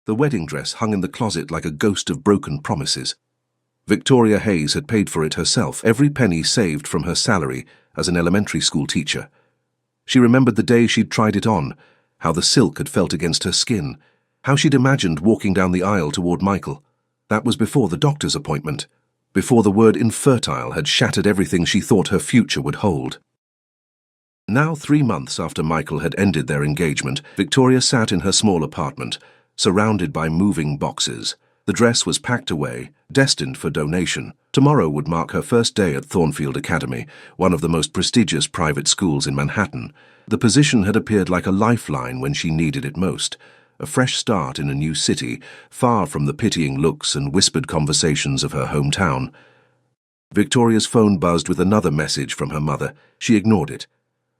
The wedding dress hung in the closet like a ghost of broken promises. Victoria Hayes had paid for it herself, every penny saved from her salary as an elementary school teacher. She remembered the day she'd tried it on, how the silk had felt against her skin, how she'd imagined walking down the aisle toward Michael. That was before the doctor's appointment, before the word infertile had shattered everything she thought her future would hold. Now, 3 months after Michael had ended their engagement, Victoria sat in her small apartment, surrounded by moving boxes. The dress was packed away, destined for donation. Tomorrow would mark her first day at Thornfield Academy, one of the most prestigious private schools in Manhattan. The position had appeared like a lifeline when she needed it most. A fresh start in a new city, far from the pitying looks and whispered conversations of her hometown. Victoria's phone buzzed with another message from her mother. She ignored it.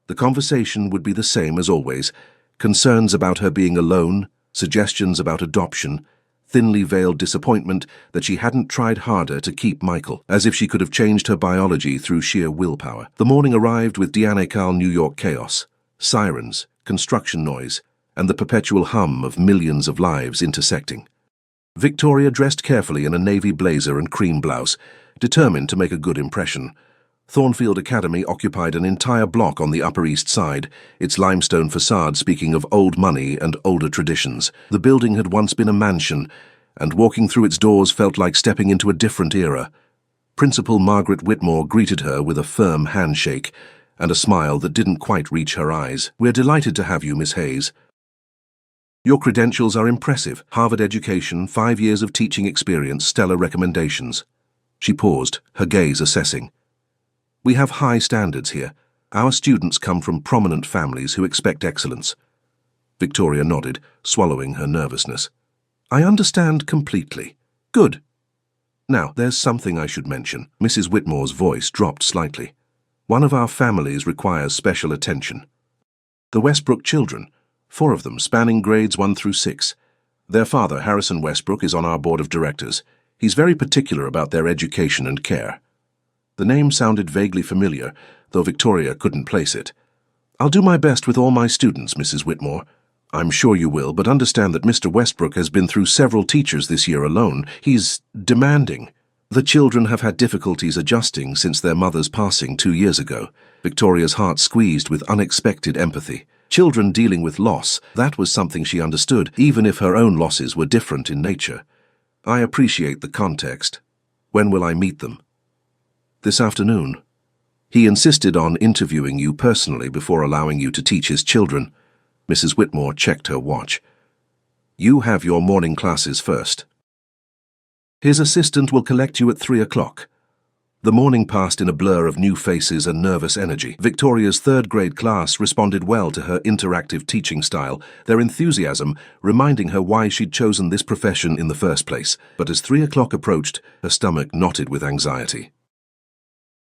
The conversation would be the same as always. Concerns about her being alone, suggestions about adoption, thinly veiled disappointment that she hadn't tried harder to keep Michael, as if she could have changed her biology through sheer willpower. The morning arrived with Dianekal New York chaos, sirens, construction noise, and the perpetual hum of millions of lives intersecting. Victoria dressed carefully in a navy blazer and cream blouse, determined to make a good impression. Thornfield Academy occupied an entire block on the Upper East Side, its limestone facade speaking of old money and older traditions. The building had once been a mansion, and walking through its doors felt like stepping into a different era. Principal Margaret Whitmore greeted her with a firm handshake and a smile that didn't quite reach her eyes. "We're delighted to have you, Miss Hayes. Your credentials are impressive. Harvard education, 5 years of teaching experience, stellar recommendations." She paused, her gaze assessing. "We have high standards here. Our students come from prominent families who expect excellence." Victoria nodded, swallowing her nervousness. "I understand completely. Good. Now, there's something I should mention." Mrs. Whitmore's voice dropped slightly. "One of our families requires special attention. The Westbrook children, 4 of them spanning grades 1 through 6. Their father, Harrison Westbrook, is on our board of directors. He's very particular about their education and care." The name sounded vaguely familiar, though Victoria couldn't place it. "I'll do my best with all my students, Mrs. Whitmore." "I'm sure you will, but understand that Mr. Westbrook has been through several teachers this year alone. He's demanding. The children have had difficulties adjusting since their mother's passing 2 years ago." Victoria's heart squeezed with unexpected empathy. Children dealing with loss, that was something she understood, even if her own losses were different in nature. "I appreciate the context. When will I meet them?" "This afternoon. He insisted on interviewing you personally before allowing you to teach his children." Mrs. Whitmore checked her watch. "You have your morning classes first. His assistant will collect you at 3 o'clock. The morning passed in a blur of new faces and nervous energy. Victoria's 3rd grade class responded well to her interactive teaching style, their enthusiasm reminding her why she'd chosen this profession in the first place. But as 3 o'clock approached, her stomach knotted with anxiety.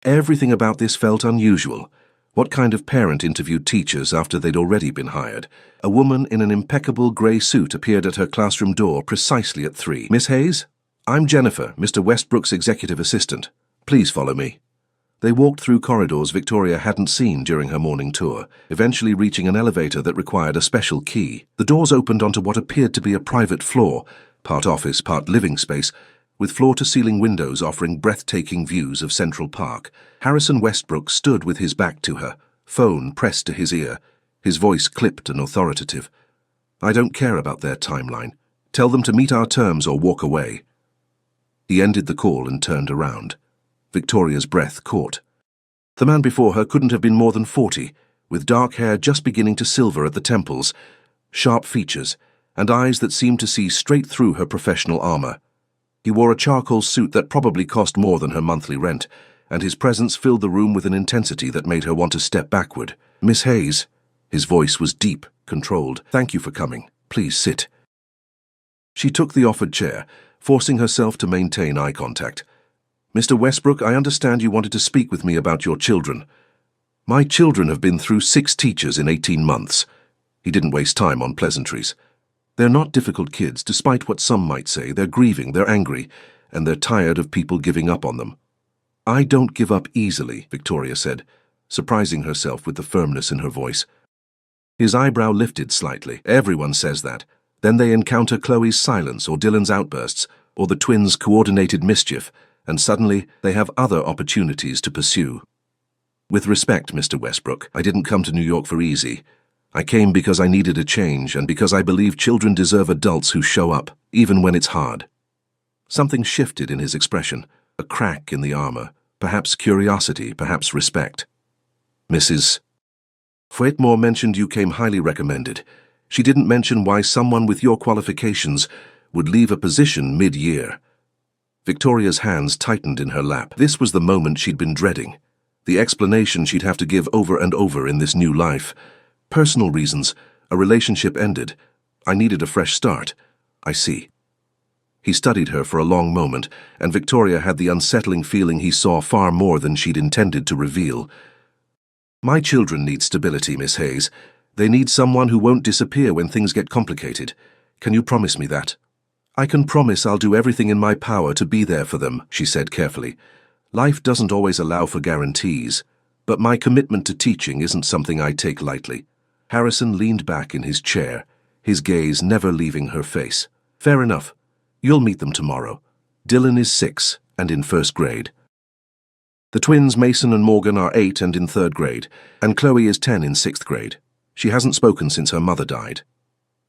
Everything about this felt unusual. What kind of parent interviewed teachers after they'd already been hired? A woman in an impeccable grey suit appeared at her classroom door precisely at 3. "Miss Hayes? I'm Jennifer, Mr. Westbrook's executive assistant. Please follow me." They walked through corridors Victoria hadn't seen during her morning tour, eventually reaching an elevator that required a special key. The doors opened onto what appeared to be a private floor, part office, part living space, with floor-to-ceiling windows offering breathtaking views of Central Park. Harrison Westbrook stood with his back to her, phone pressed to his ear, his voice clipped and authoritative. "I don't care about their timeline. Tell them to meet our terms or walk away." He ended the call and turned around. Victoria's breath caught. The man before her couldn't have been more than 40, with dark hair just beginning to silver at the temples, sharp features, and eyes that seemed to see straight through her professional armor. He wore a charcoal suit that probably cost more than her monthly rent, and his presence filled the room with an intensity that made her want to step backward. "Miss Hayes." His voice was deep, controlled. "Thank you for coming. Please sit." She took the offered chair, forcing herself to maintain eye contact. "Mr. Westbrook, I understand you wanted to speak with me about your children." "My children have been through 6 teachers in 18 months. He didn't waste time on pleasantries. "They're not difficult kids, despite what some might say. They're grieving, they're angry, and they're tired of people giving up on them." "I don't give up easily," Victoria said, surprising herself with the firmness in her voice. His eyebrow lifted slightly. "Everyone says that. Then they encounter Chloe's silence or Dylan's outbursts, or the twins' coordinated mischief, and suddenly they have other opportunities to pursue. With respect, Mr. Westbrook, I didn't come to New York for easy. I came because I needed a change and because I believe children deserve adults who show up, even when it's hard. Something shifted in his expression, a crack in the armor, perhaps curiosity, perhaps respect. Mrs. Whetmore mentioned you came highly recommended. She didn't mention why someone with your qualifications would leave a position mid-year. Victoria's hands tightened in her lap. This was the moment she'd been dreading. The explanation she'd have to give over and over in this new life. Personal reasons. A relationship ended. I needed a fresh start. I see. He studied her for a long moment, and Victoria had the unsettling feeling he saw far more than she'd intended to reveal. My children need stability, Miss Hayes. They need someone who won't disappear when things get complicated. Can you promise me that? I can promise I'll do everything in my power to be there for them, she said carefully. Life doesn't always allow for guarantees, but my commitment to teaching isn't something I take lightly. Harrison leaned back in his chair, his gaze never leaving her face. Fair enough. You'll meet them tomorrow. Dylan is 6 and in first grade. The twins Mason and Morgan are 8 and in 3rd grade, and Chloe is 10 in 6th grade. She hasn't spoken since her mother died.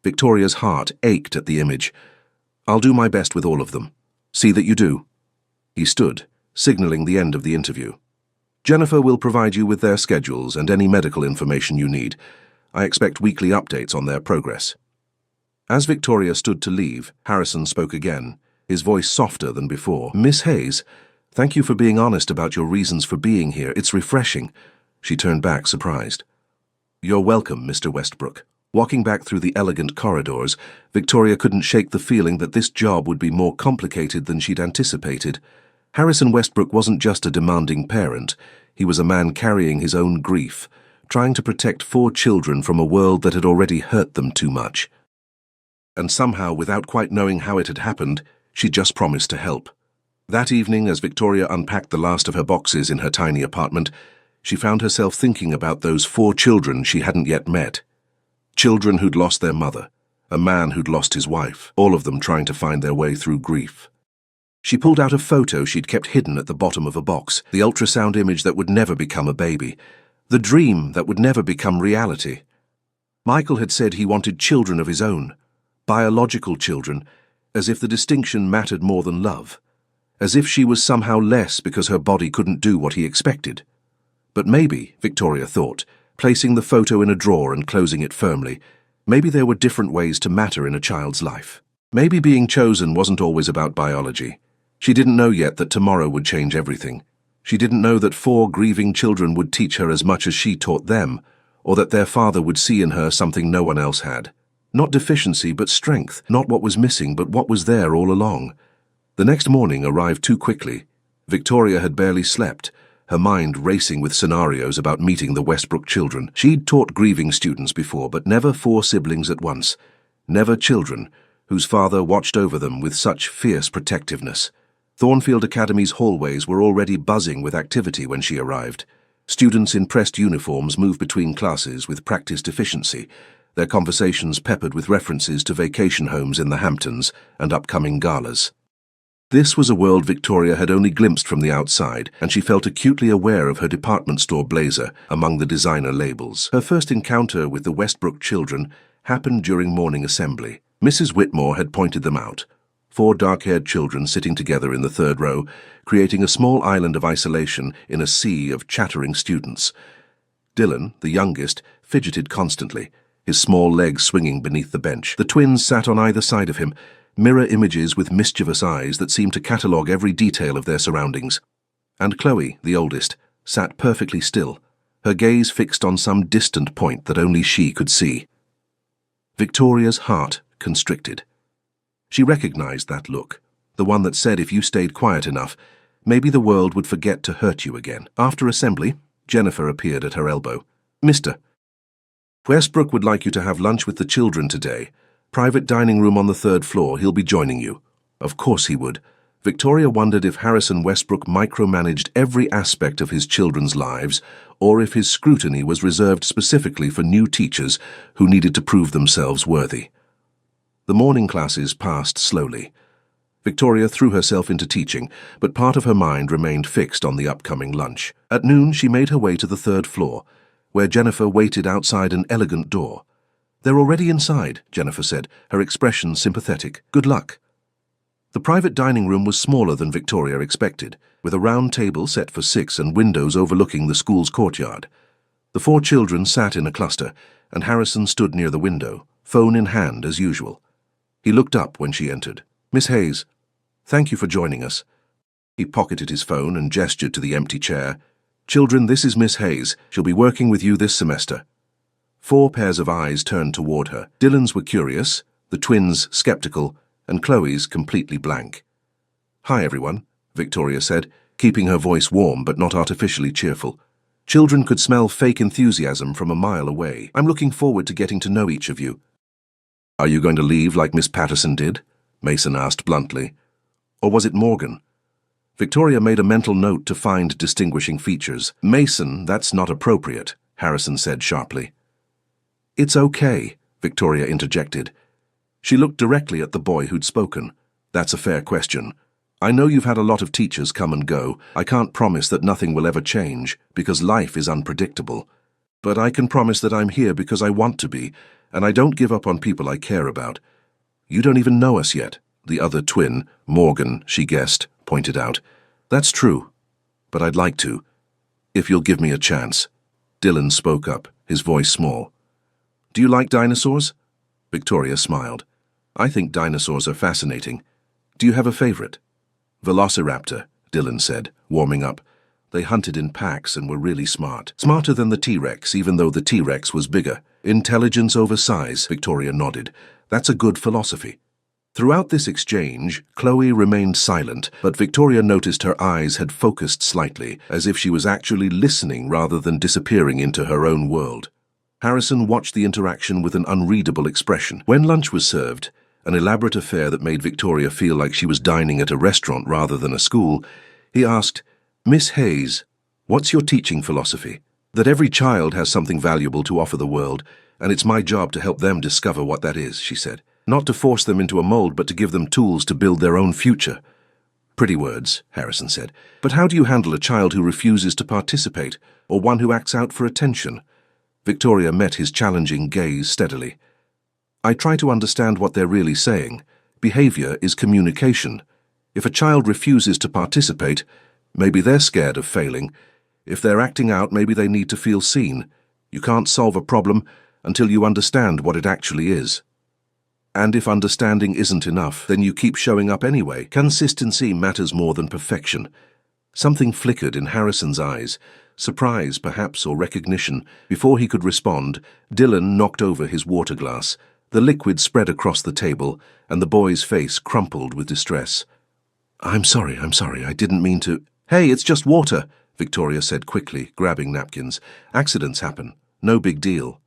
Victoria's heart ached at the image. I'll do my best with all of them. See that you do. He stood, signaling the end of the interview. Jennifer will provide you with their schedules and any medical information you need. I expect weekly updates on their progress. As Victoria stood to leave, Harrison spoke again, his voice softer than before. Miss Hayes, thank you for being honest about your reasons for being here. It's refreshing. She turned back, surprised. You're welcome, Mr. Westbrook. Walking back through the elegant corridors, Victoria couldn't shake the feeling that this job would be more complicated than she'd anticipated. Harrison Westbrook wasn't just a demanding parent. He was a man carrying his own grief, trying to protect 4 children from a world that had already hurt them too much. And somehow, without quite knowing how it had happened, she just promised to help. That evening, as Victoria unpacked the last of her boxes in her tiny apartment, she found herself thinking about those 4 children she hadn't yet met. Children who'd lost their mother, a man who'd lost his wife, all of them trying to find their way through grief. She pulled out a photo she'd kept hidden at the bottom of a box, the ultrasound image that would never become a baby, the dream that would never become reality. Michael had said he wanted children of his own, biological children, as if the distinction mattered more than love, as if she was somehow less because her body couldn't do what he expected. But maybe, Victoria thought, placing the photo in a drawer and closing it firmly, maybe there were different ways to matter in a child's life. Maybe being chosen wasn't always about biology. She didn't know yet that tomorrow would change everything. She didn't know that 4 grieving children would teach her as much as she taught them, or that their father would see in her something no one else had. Not deficiency, but strength. Not what was missing, but what was there all along. The next morning arrived too quickly. Victoria had barely slept, her mind racing with scenarios about meeting the Westbrook children. She'd taught grieving students before, but never 4 siblings at once. Never children whose father watched over them with such fierce protectiveness. Thornfield Academy's hallways were already buzzing with activity when she arrived. Students in pressed uniforms moved between classes with practiced efficiency, their conversations peppered with references to vacation homes in the Hamptons and upcoming galas. This was a world Victoria had only glimpsed from the outside, and she felt acutely aware of her department store blazer among the designer labels. Her first encounter with the Westbrook children happened during morning assembly. Mrs. Whitmore had pointed them out. 4 dark-haired children sitting together in the 3rd row, creating a small island of isolation in a sea of chattering students. Dylan, the youngest, fidgeted constantly, his small legs swinging beneath the bench. The twins sat on either side of him, mirror images with mischievous eyes that seemed to catalogue every detail of their surroundings. And Chloe, the oldest, sat perfectly still, her gaze fixed on some distant point that only she could see. Victoria's heart constricted. She recognized that look, the one that said if you stayed quiet enough, maybe the world would forget to hurt you again. After assembly, Jennifer appeared at her elbow. Mr. Westbrook would like you to have lunch with the children today. Private dining room on the 3rd floor. He'll be joining you. Of course he would. Victoria wondered if Harrison Westbrook micromanaged every aspect of his children's lives, or if his scrutiny was reserved specifically for new teachers who needed to prove themselves worthy. The morning classes passed slowly. Victoria threw herself into teaching, but part of her mind remained fixed on the upcoming lunch. At noon, she made her way to the third floor, where Jennifer waited outside an elegant door. "They're already inside," Jennifer said, her expression sympathetic. "Good luck." The private dining room was smaller than Victoria expected, with a round table set for 6 and windows overlooking the school's courtyard. The 4 children sat in a cluster, and Harrison stood near the window, phone in hand as usual. He looked up when she entered. "Miss Hayes, thank you for joining us." He pocketed his phone and gestured to the empty chair. "Children, this is Miss Hayes. She'll be working with you this semester." 4 pairs of eyes turned toward her. Dylan's were curious, the twins skeptical, and Chloe's completely blank. "Hi, everyone," Victoria said, keeping her voice warm but not artificially cheerful. Children could smell fake enthusiasm from a mile away. "I'm looking forward to getting to know each of you." "Are you going to leave like Miss Patterson did?" Mason asked bluntly. "Or was it Morgan?" Victoria made a mental note to find distinguishing features. "Mason, that's not appropriate," Harrison said sharply. "It's okay," Victoria interjected. She looked directly at the boy who'd spoken. "That's a fair question. I know you've had a lot of teachers come and go. I can't promise that nothing will ever change, because life is unpredictable. But I can promise that I'm here because I want to be, and I don't give up on people I care about. You don't even know us yet," the other twin, Morgan, she guessed, pointed out. "That's true, but I'd like to, if you'll give me a chance." Dylan spoke up, his voice small. "Do you like dinosaurs?" Victoria smiled. "I think dinosaurs are fascinating. Do you have a favorite?" "Velociraptor," Dylan said, warming up. "They hunted in packs and were really smart. Smarter than the T-Rex, even though the T-Rex was bigger. Intelligence over size," Victoria nodded. "That's a good philosophy." Throughout this exchange, Chloe remained silent, but Victoria noticed her eyes had focused slightly, as if she was actually listening rather than disappearing into her own world. Harrison watched the interaction with an unreadable expression. When lunch was served, an elaborate affair that made Victoria feel like she was dining at a restaurant rather than a school, he asked, "Miss Hayes, what's your teaching philosophy?" "That every child has something valuable to offer the world, and it's my job to help them discover what that is," she said. "Not to force them into a mold, but to give them tools to build their own future." "Pretty words," Harrison said. "But how do you handle a child who refuses to participate, or one who acts out for attention?" Victoria met his challenging gaze steadily. "I try to understand what they're really saying. Behavior is communication. If a child refuses to participate, maybe they're scared of failing. If they're acting out, maybe they need to feel seen. You can't solve a problem until you understand what it actually is. And if understanding isn't enough, then you keep showing up anyway. Consistency matters more than perfection." Something flickered in Harrison's eyes, surprise perhaps or recognition. Before he could respond, Dylan knocked over his water glass. The liquid spread across the table, and the boy's face crumpled with distress. I'm sorry, I didn't mean to—" "Hey, it's just water," Victoria said quickly, grabbing napkins. "Accidents happen. No big deal."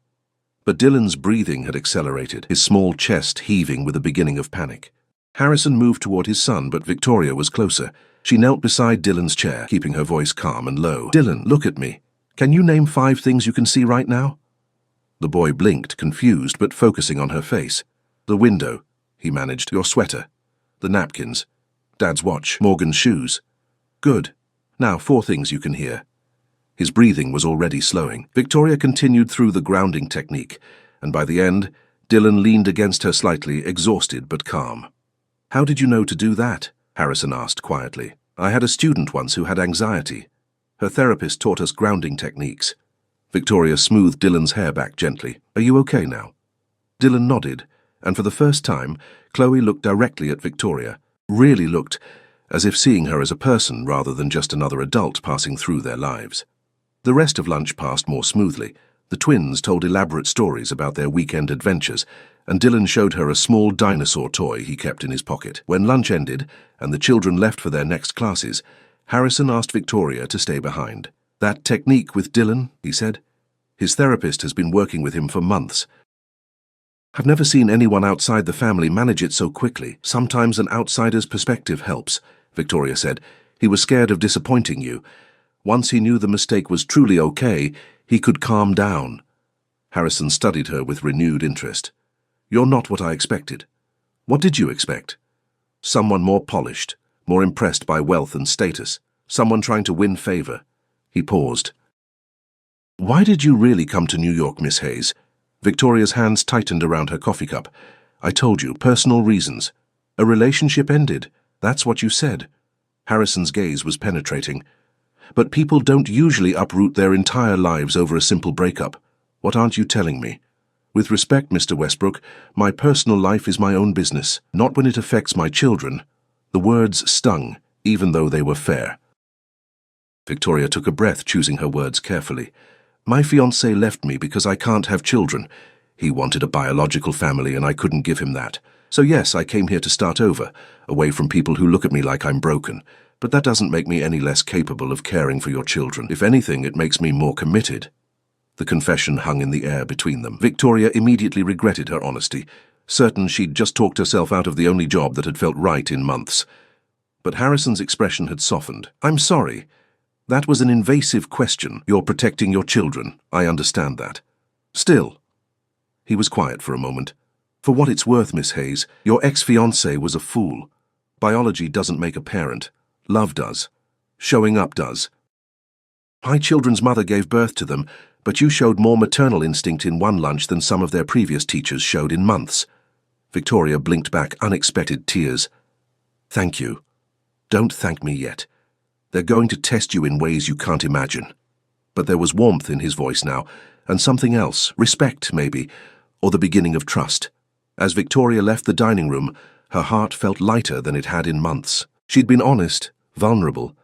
But Dylan's breathing had accelerated, his small chest heaving with a beginning of panic. Harrison moved toward his son, but Victoria was closer. She knelt beside Dylan's chair, keeping her voice calm and low. "Dylan, look at me. Can you name 5 things you can see right now?" The boy blinked, confused but focusing on her face. "The window," he managed. "Your sweater. The napkins. Dad's watch. Morgan's shoes." "Good. Now 4 things you can hear." His breathing was already slowing. Victoria continued through the grounding technique, and by the end, Dylan leaned against her slightly, exhausted but calm. "How did you know to do that?" Harrison asked quietly. "I had a student once who had anxiety. Her therapist taught us grounding techniques." Victoria smoothed Dylan's hair back gently. "Are you okay now?" Dylan nodded, and for the first time, Chloe looked directly at Victoria, really looked as if seeing her as a person rather than just another adult passing through their lives. The rest of lunch passed more smoothly. The twins told elaborate stories about their weekend adventures, and Dylan showed her a small dinosaur toy he kept in his pocket. When lunch ended, and the children left for their next classes, Harrison asked Victoria to stay behind. "That technique with Dylan," he said. "His therapist has been working with him for months. I've never seen anyone outside the family manage it so quickly. Sometimes an outsider's perspective helps," Victoria said. "He was scared of disappointing you. Once he knew the mistake was truly okay, he could calm down." Harrison studied her with renewed interest. "You're not what I expected." What did you expect? Someone more polished, more impressed by wealth and status, someone trying to win favor. He paused. Why did you really come to New York, Miss Hayes? Victoria's hands tightened around her coffee cup. I told you, personal reasons. A relationship ended. That's what you said. Harrison's gaze was penetrating. But people don't usually uproot their entire lives over a simple breakup. What aren't you telling me? With respect, Mr. Westbrook, my personal life is my own business, not when it affects my children. The words stung, even though they were fair. Victoria took a breath, choosing her words carefully. My fiancé left me because I can't have children. He wanted a biological family and I couldn't give him that. So yes, I came here to start over, away from people who look at me like I'm broken. But that doesn't make me any less capable of caring for your children. If anything, it makes me more committed. The confession hung in the air between them. Victoria immediately regretted her honesty, certain she'd just talked herself out of the only job that had felt right in months. But Harrison's expression had softened. I'm sorry. That was an invasive question. You're protecting your children. I understand that. Still. He was quiet for a moment. For what it's worth, Miss Hayes, your ex-fiancé was a fool. Biology doesn't make a parent. Love does. Showing up does. My children's mother gave birth to them, but you showed more maternal instinct in one lunch than some of their previous teachers showed in months. Victoria blinked back unexpected tears. Thank you. Don't thank me yet. They're going to test you in ways you can't imagine. But there was warmth in his voice now, and something else, respect maybe, or the beginning of trust. As Victoria left the dining room, her heart felt lighter than it had in months. She'd been honest, vulnerable,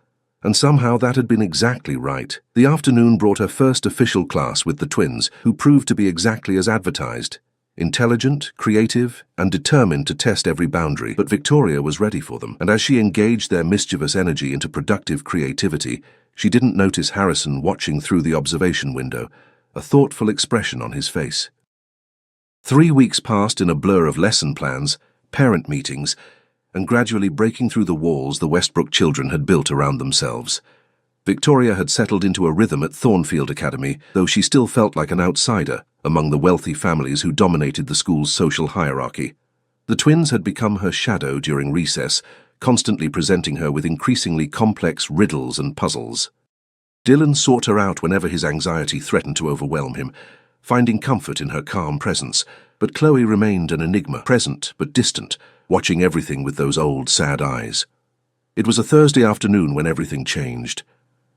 and somehow that had been exactly right. The afternoon brought her first official class with the twins, who proved to be exactly as advertised. Intelligent, creative, and determined to test every boundary, but Victoria was ready for them, and as she engaged their mischievous energy into productive creativity, she didn't notice Harrison watching through the observation window, a thoughtful expression on his face. 3 weeks passed in a blur of lesson plans, parent meetings, and gradually breaking through the walls the Westbrook children had built around themselves. Victoria had settled into a rhythm at Thornfield Academy, though she still felt like an outsider among the wealthy families who dominated the school's social hierarchy. The twins had become her shadow during recess, constantly presenting her with increasingly complex riddles and puzzles. Dylan sought her out whenever his anxiety threatened to overwhelm him, finding comfort in her calm presence, but Chloe remained an enigma, present but distant, watching everything with those old, sad eyes. It was a Thursday afternoon when everything changed.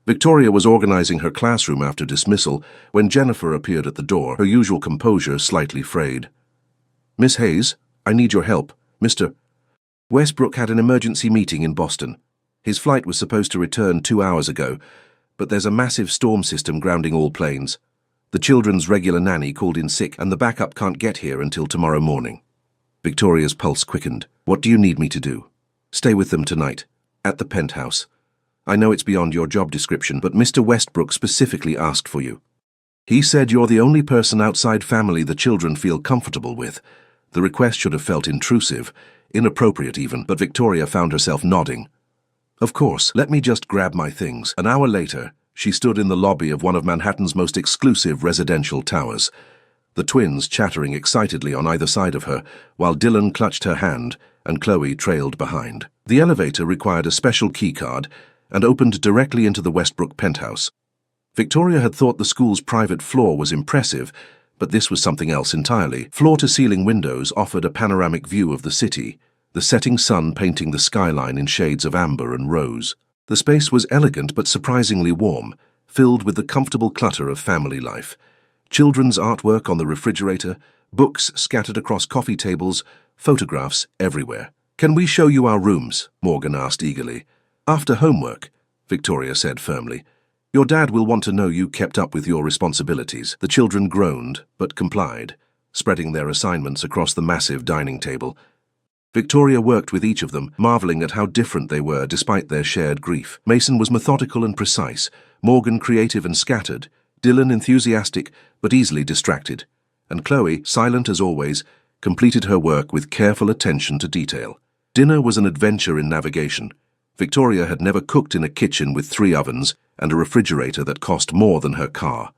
Victoria was organizing her classroom after dismissal when Jennifer appeared at the door, her usual composure slightly frayed. Miss Hayes, I need your help. Mr. Westbrook had an emergency meeting in Boston. His flight was supposed to return 2 hours ago, but there's a massive storm system grounding all planes. The children's regular nanny called in sick and the backup can't get here until tomorrow morning. Victoria's pulse quickened. What do you need me to do? Stay with them tonight, at the penthouse. I know it's beyond your job description, but Mr. Westbrook specifically asked for you. He said you're the only person outside family the children feel comfortable with. The request should have felt intrusive, inappropriate even, but Victoria found herself nodding. Of course, let me just grab my things. An hour later, she stood in the lobby of one of Manhattan's most exclusive residential towers, the twins chattering excitedly on either side of her, while Dylan clutched her hand and Chloe trailed behind. The elevator required a special key card and opened directly into the Westbrook penthouse. Victoria had thought the school's private floor was impressive, but this was something else entirely. Floor-to-ceiling windows offered a panoramic view of the city, the setting sun painting the skyline in shades of amber and rose. The space was elegant but surprisingly warm, filled with the comfortable clutter of family life. Children's artwork on the refrigerator, books scattered across coffee tables, photographs everywhere. Can we show you our rooms? Morgan asked eagerly. After homework, Victoria said firmly. Your dad will want to know you kept up with your responsibilities. The children groaned, but complied, spreading their assignments across the massive dining table. Victoria worked with each of them, marveling at how different they were despite their shared grief. Mason was methodical and precise, Morgan creative and scattered, Dylan enthusiastic but easily distracted, and Chloe, silent as always, completed her work with careful attention to detail. Dinner was an adventure in navigation. Victoria had never cooked in a kitchen with 3 ovens and a refrigerator that cost more than her car.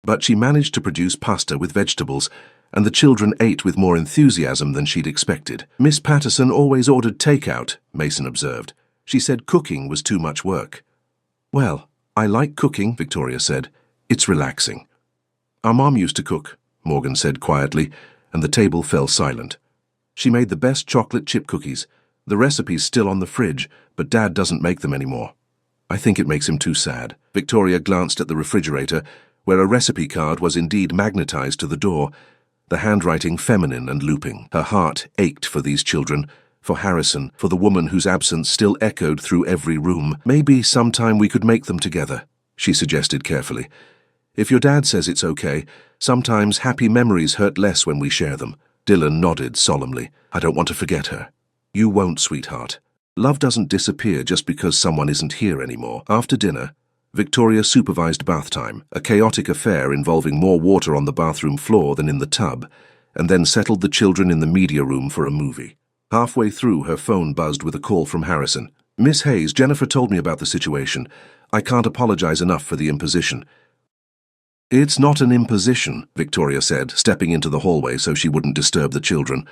But she managed to produce pasta with vegetables and the children ate with more enthusiasm than she'd expected. Miss Patterson always ordered takeout, Mason observed. She said cooking was too much work. Well, I like cooking, Victoria said. It's relaxing. Our mom used to cook, Morgan said quietly, and the table fell silent. She made the best chocolate chip cookies. The recipe's still on the fridge, but Dad doesn't make them anymore. I think it makes him too sad. Victoria glanced at the refrigerator, where a recipe card was indeed magnetized to the door, the handwriting feminine and looping. Her heart ached for these children, for Harrison, for the woman whose absence still echoed through every room. Maybe sometime we could make them together, she suggested carefully. If your dad says it's okay, sometimes happy memories hurt less when we share them. Dylan nodded solemnly. I don't want to forget her. You won't, sweetheart. Love doesn't disappear just because someone isn't here anymore. After dinner, Victoria supervised bath time, a chaotic affair involving more water on the bathroom floor than in the tub, and then settled the children in the media room for a movie. Halfway through, her phone buzzed with a call from Harrison. Miss Hayes, Jennifer told me about the situation. I can't apologize enough for the imposition. It's not an imposition, Victoria said, stepping into the hallway so she wouldn't disturb the children.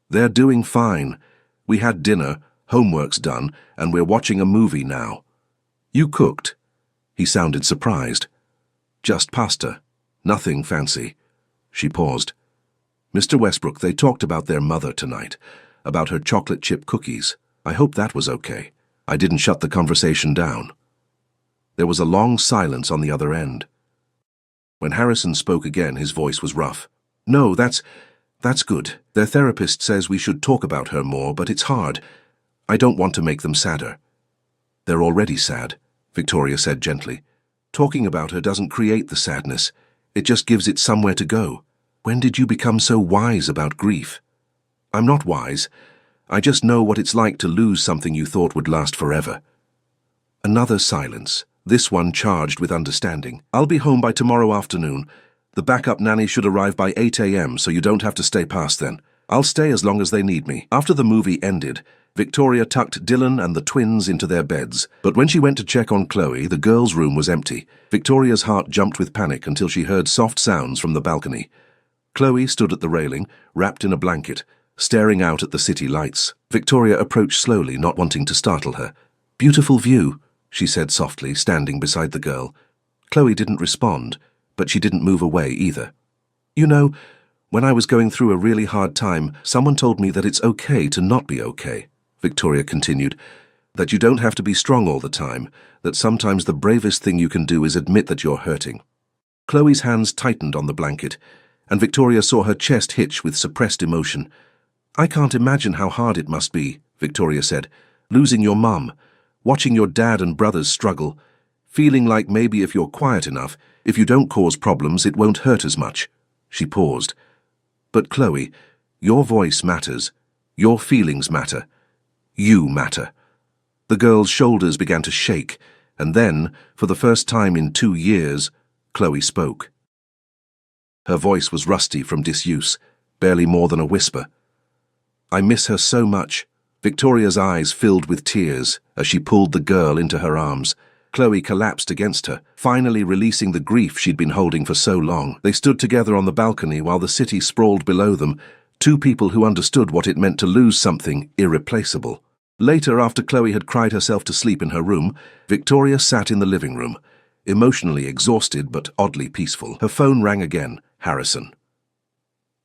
They're doing fine. We had dinner, homework's done, and we're watching a movie now. You cooked? He sounded surprised. Just pasta. Nothing fancy. She paused. Mr. Westbrook, they talked about their mother tonight, about her chocolate chip cookies. I hope that was okay. I didn't shut the conversation down. There was a long silence on the other end. When Harrison spoke again, his voice was rough. No, that's good. Their therapist says we should talk about her more, but it's hard. I don't want to make them sadder. They're already sad, Victoria said gently. Talking about her doesn't create the sadness. It just gives it somewhere to go. When did you become so wise about grief? I'm not wise. I just know what it's like to lose something you thought would last forever. Another silence, this one charged with understanding. I'll be home by tomorrow afternoon. The backup nanny should arrive by 8 a.m., so you don't have to stay past then. I'll stay as long as they need me. After the movie ended, Victoria tucked Dylan and the twins into their beds, but when she went to check on Chloe, the girls' room was empty. Victoria's heart jumped with panic until she heard soft sounds from the balcony. Chloe stood at the railing, wrapped in a blanket, staring out at the city lights. Victoria approached slowly, not wanting to startle her. Beautiful view, she said softly, standing beside the girl. Chloe didn't respond, but she didn't move away either. You know, when I was going through a really hard time, someone told me that it's okay to not be okay. Victoria continued, that you don't have to be strong all the time, that sometimes the bravest thing you can do is admit that you're hurting. Chloe's hands tightened on the blanket, and Victoria saw her chest hitch with suppressed emotion. I can't imagine how hard it must be, Victoria said, losing your mum, watching your dad and brothers struggle, feeling like maybe if you're quiet enough, if you don't cause problems, it won't hurt as much. She paused. But Chloe, your voice matters. Your feelings matter. You matter. The girl's shoulders began to shake, and then, for the first time in 2 years, Chloe spoke. Her voice was rusty from disuse, barely more than a whisper. I miss her so much. Victoria's eyes filled with tears as she pulled the girl into her arms. Chloe collapsed against her, finally releasing the grief she'd been holding for so long. They stood together on the balcony while the city sprawled below them, two people who understood what it meant to lose something irreplaceable. Later, after Chloe had cried herself to sleep in her room, Victoria sat in the living room, emotionally exhausted but oddly peaceful. Her phone rang again. Harrison.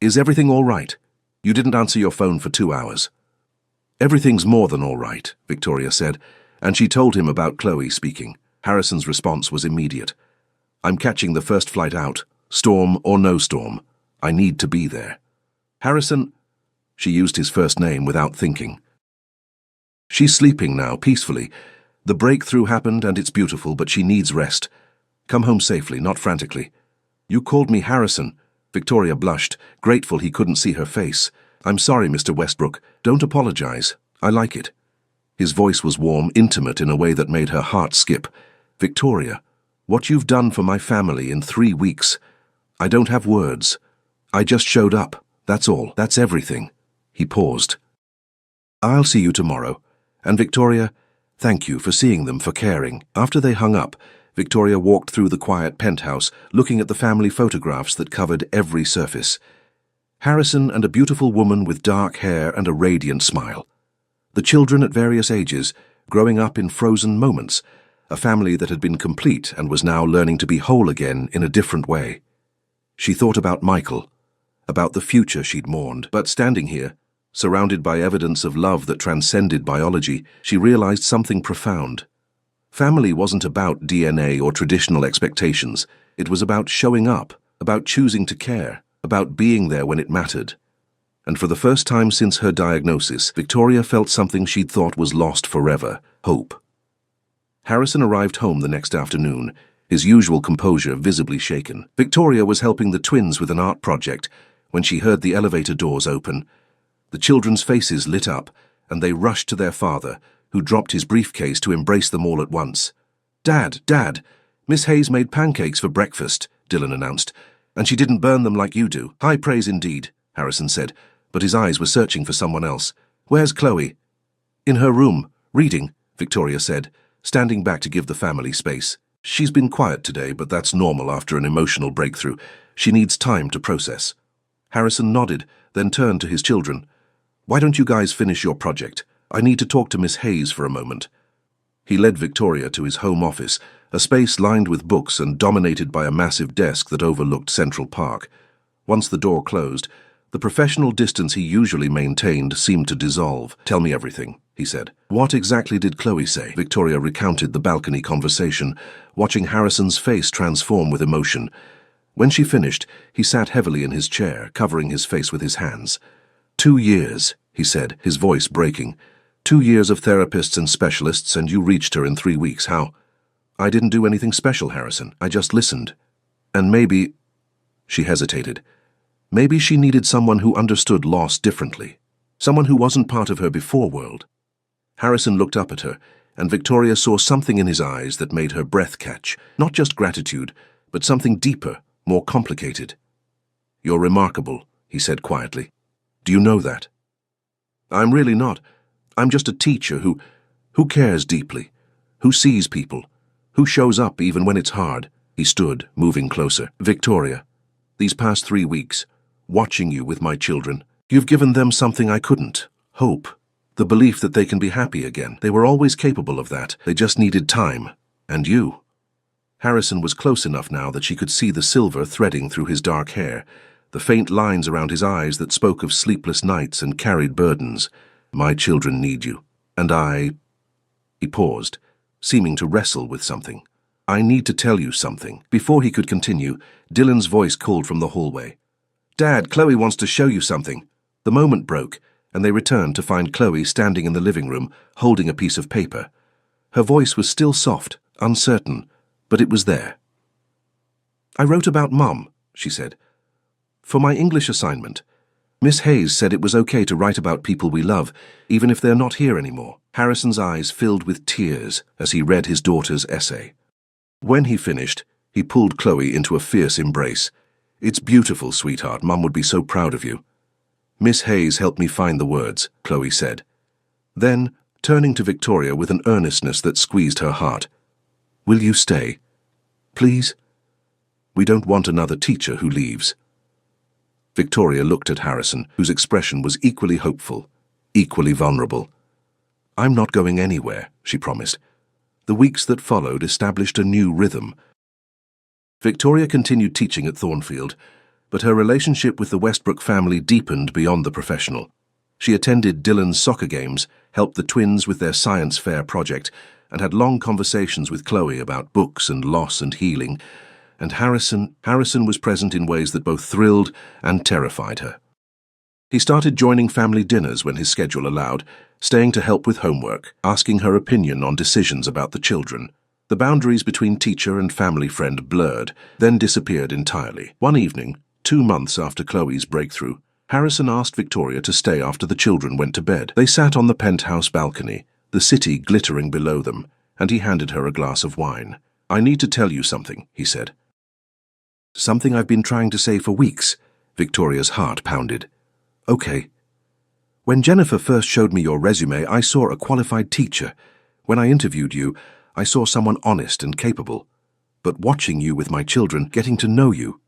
Is everything all right? You didn't answer your phone for 2 hours. Everything's more than all right, Victoria said, and she told him about Chloe speaking. Harrison's response was immediate. I'm catching the first flight out, storm or no storm. I need to be there. Harrison, she used his first name without thinking. She's sleeping now, peacefully. The breakthrough happened and it's beautiful, but she needs rest. Come home safely, not frantically. You called me Harrison. Victoria blushed, grateful he couldn't see her face. I'm sorry, Mr. Westbrook. Don't apologize. I like it. His voice was warm, intimate in a way that made her heart skip. Victoria, what you've done for my family in 3 weeks. I don't have words. I just showed up. That's all. That's everything. He paused. I'll see you tomorrow. And Victoria, thank you for seeing them, for caring. After they hung up, Victoria walked through the quiet penthouse, looking at the family photographs that covered every surface. Harrison and a beautiful woman with dark hair and a radiant smile. The children at various ages, growing up in frozen moments, a family that had been complete and was now learning to be whole again in a different way. She thought about Michael, about the future she'd mourned. But standing here, surrounded by evidence of love that transcended biology, she realized something profound. Family wasn't about DNA or traditional expectations. It was about showing up, about choosing to care, about being there when it mattered. And for the first time since her diagnosis, Victoria felt something she'd thought was lost forever: hope. Harrison arrived home the next afternoon, his usual composure visibly shaken. Victoria was helping the twins with an art project when she heard the elevator doors open. The children's faces lit up, and they rushed to their father, who dropped his briefcase to embrace them all at once. Dad, Miss Hayes made pancakes for breakfast," Dylan announced, "and she didn't burn them like you do." "High praise indeed," Harrison said, but his eyes were searching for someone else. "Where's Chloe?" "In her room, reading," Victoria said, standing back to give the family space. "She's been quiet today, but that's normal after an emotional breakthrough. She needs time to process." Harrison nodded, then turned to his children. "Why don't you guys finish your project? I need to talk to Miss Hayes for a moment." He led Victoria to his home office, a space lined with books and dominated by a massive desk that overlooked Central Park. Once the door closed, the professional distance he usually maintained seemed to dissolve. "Tell me everything," he said. "What exactly did Chloe say?" Victoria recounted the balcony conversation, watching Harrison's face transform with emotion. When she finished, he sat heavily in his chair, covering his face with his hands. 2 years, he said, his voice breaking. 2 years of therapists and specialists, and you reached her in 3 weeks. How? "I didn't do anything special, Harrison. I just listened. And maybe—" She hesitated. Maybe she needed someone who understood loss differently. Someone who wasn't part of her before world. Harrison looked up at her, and Victoria saw something in his eyes that made her breath catch. Not just gratitude, but something deeper, more complicated. "You're remarkable," he said quietly. "Do you know that?" "I'm really not. I'm just a teacher who cares deeply, who sees people, who shows up even when it's hard." He stood, moving closer. "Victoria, these past 3 weeks, watching you with my children, you've given them something I couldn't. Hope. The belief that they can be happy again. They were always capable of that. They just needed time. And you." Harrison was close enough now that she could see the silver threading through his dark hair, the faint lines around his eyes that spoke of sleepless nights and carried burdens. "My children need you. And I—" He paused, seeming to wrestle with something. "I need to tell you something." Before he could continue, Dylan's voice called from the hallway. "Dad, Chloe wants to show you something." The moment broke, and they returned to find Chloe standing in the living room, holding a piece of paper. Her voice was still soft, uncertain, but it was there. "I wrote about Mum," she said. "For my English assignment. Miss Hayes said it was okay to write about people we love, even if they're not here anymore." Harrison's eyes filled with tears as he read his daughter's essay. When he finished, he pulled Chloe into a fierce embrace. "It's beautiful, sweetheart. Mum would be so proud of you." "Miss Hayes helped me find the words," Chloe said. Then, turning to Victoria with an earnestness that squeezed her heart, "Will you stay? Please? We don't want another teacher who leaves." Victoria looked at Harrison, whose expression was equally hopeful, equally vulnerable. "I'm not going anywhere," she promised. The weeks that followed established a new rhythm. Victoria continued teaching at Thornfield, but her relationship with the Westbrook family deepened beyond the professional. She attended Dylan's soccer games, helped the twins with their science fair project, and had long conversations with Chloe about books and loss and healing. And Harrison was present in ways that both thrilled and terrified her. He started joining family dinners when his schedule allowed, staying to help with homework, asking her opinion on decisions about the children. The boundaries between teacher and family friend blurred, then disappeared entirely. One evening, 2 months after Chloe's breakthrough, Harrison asked Victoria to stay after the children went to bed. They sat on the penthouse balcony, the city glittering below them, and he handed her a glass of wine. "I need to tell you something," he said. "Something I've been trying to say for weeks." Victoria's heart pounded. "Okay. When Jennifer first showed me your resume, I saw a qualified teacher. When I interviewed you, I saw someone honest and capable. But watching you with my children, getting to know you—"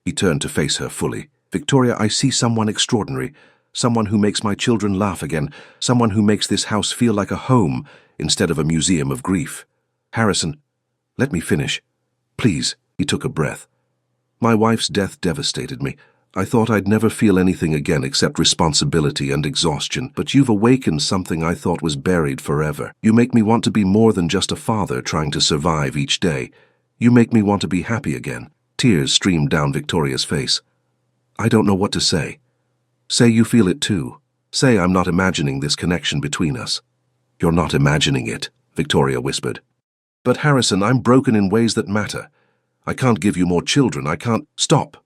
He turned to face her fully. Victoria, I see someone extraordinary, someone who makes my children laugh again, someone who makes this house feel like a home instead of a museum of grief. Harrison, let me finish. Please, he took a breath. My wife's death devastated me. I thought I'd never feel anything again except responsibility and exhaustion, but you've awakened something I thought was buried forever. You make me want to be more than just a father trying to survive each day. You make me want to be happy again. Tears streamed down Victoria's face. I don't know what to say. Say you feel it too. Say I'm not imagining this connection between us. You're not imagining it, Victoria whispered. But Harrison, I'm broken in ways that matter. I can't give you more children. I can't. Stop.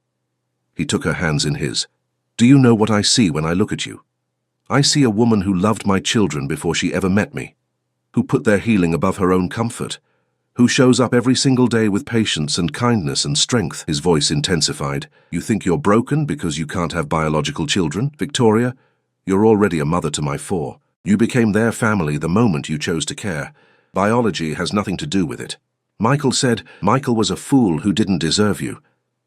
He took her hands in his. Do you know what I see when I look at you? I see a woman who loved my children before she ever met me, who put their healing above her own comfort, who shows up every single day with patience and kindness and strength. His voice intensified. You think you're broken because you can't have biological children? Victoria, you're already a mother to my 4. You became their family the moment you chose to care. Biology has nothing to do with it. Michael said Michael was a fool who didn't deserve you.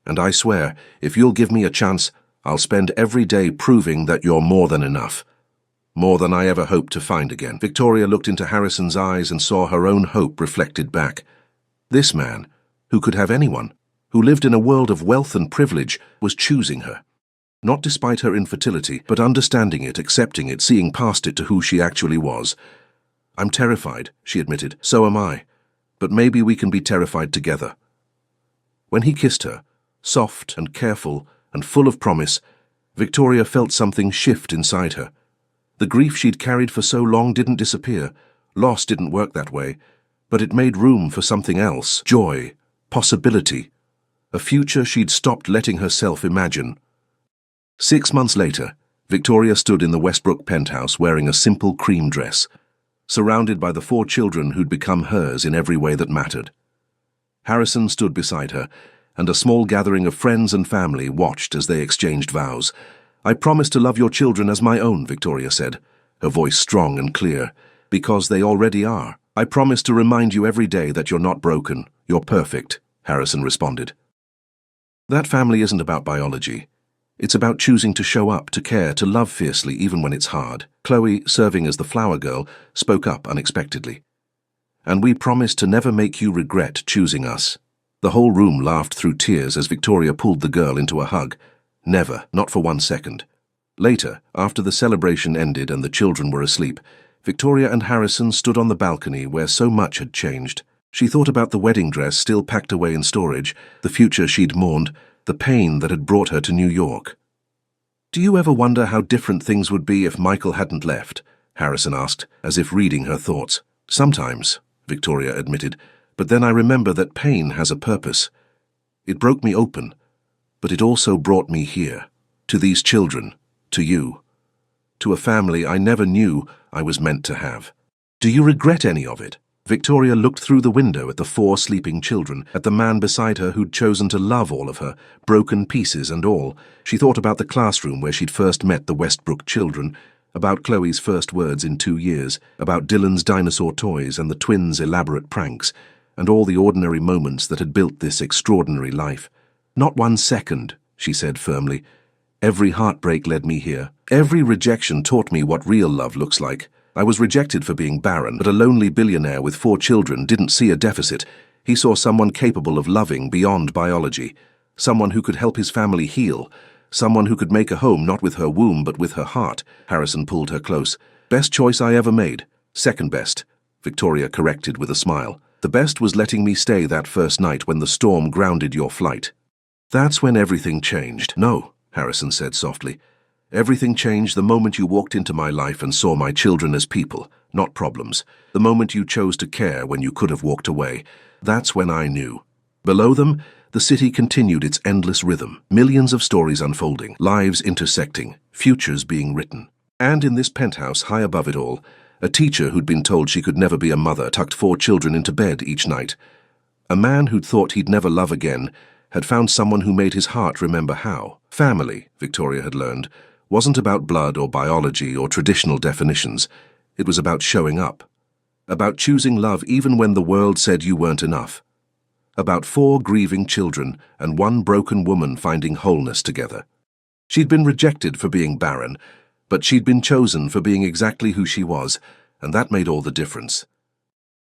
And I swear, if you'll give me a chance, I'll spend every day proving that you're more than enough. More than I ever hoped to find again. Victoria looked into Harrison's eyes and saw her own hope reflected back. This man, who could have anyone, who lived in a world of wealth and privilege, was choosing her. Not despite her infertility, but understanding it, accepting it, seeing past it to who she actually was. I'm terrified, she admitted. So am I. But maybe we can be terrified together. When he kissed her, soft and careful and full of promise, Victoria felt something shift inside her. The grief she'd carried for so long didn't disappear. Loss didn't work that way. But it made room for something else. Joy. Possibility. A future she'd stopped letting herself imagine. 6 months later, Victoria stood in the Westbrook penthouse wearing a simple cream dress, surrounded by the 4 children who'd become hers in every way that mattered. Harrison stood beside her, and a small gathering of friends and family watched as they exchanged vows. I promise to love your children as my own, Victoria said, her voice strong and clear, because they already are. I promise to remind you every day that you're not broken, you're perfect, Harrison responded. That family isn't about biology. It's about choosing to show up, to care, to love fiercely even when it's hard. Chloe, serving as the flower girl, spoke up unexpectedly. And we promise to never make you regret choosing us. The whole room laughed through tears as Victoria pulled the girl into a hug. Never, not for 1 second. Later, after the celebration ended and the children were asleep, Victoria and Harrison stood on the balcony where so much had changed. She thought about the wedding dress still packed away in storage, the future she'd mourned, the pain that had brought her to New York. Do you ever wonder how different things would be if Michael hadn't left? Harrison asked, as if reading her thoughts. Sometimes, Victoria admitted, but then I remember that pain has a purpose. It broke me open, but it also brought me here, to these children, to you, to a family I never knew I was meant to have. Do you regret any of it? Victoria looked through the window at the 4 sleeping children, at the man beside her who'd chosen to love all of her, broken pieces and all. She thought about the classroom where she'd first met the Westbrook children, about Chloe's first words in 2 years, about Dylan's dinosaur toys and the twins' elaborate pranks, and all the ordinary moments that had built this extraordinary life. Not 1 second, she said firmly. Every heartbreak led me here. Every rejection taught me what real love looks like. I was rejected for being barren, but a lonely billionaire with 4 children didn't see a deficit. He saw someone capable of loving beyond biology, someone who could help his family heal, someone who could make a home not with her womb but with her heart. Harrison pulled her close. Best choice I ever made. Second best, Victoria corrected with a smile. The best was letting me stay that first night when the storm grounded your flight. That's when everything changed. No, Harrison said softly. Everything changed the moment you walked into my life and saw my children as people, not problems. The moment you chose to care when you could have walked away. That's when I knew. Below them, the city continued its endless rhythm, millions of stories unfolding, lives intersecting, futures being written. And in this penthouse high above it all, a teacher who'd been told she could never be a mother tucked 4 children into bed each night. A man who'd thought he'd never love again had found someone who made his heart remember how. Family, Victoria had learned, wasn't about blood or biology or traditional definitions. It was about showing up. About choosing love even when the world said you weren't enough. About 4 grieving children and 1 broken woman finding wholeness together. She'd been rejected for being barren, but she'd been chosen for being exactly who she was, and that made all the difference.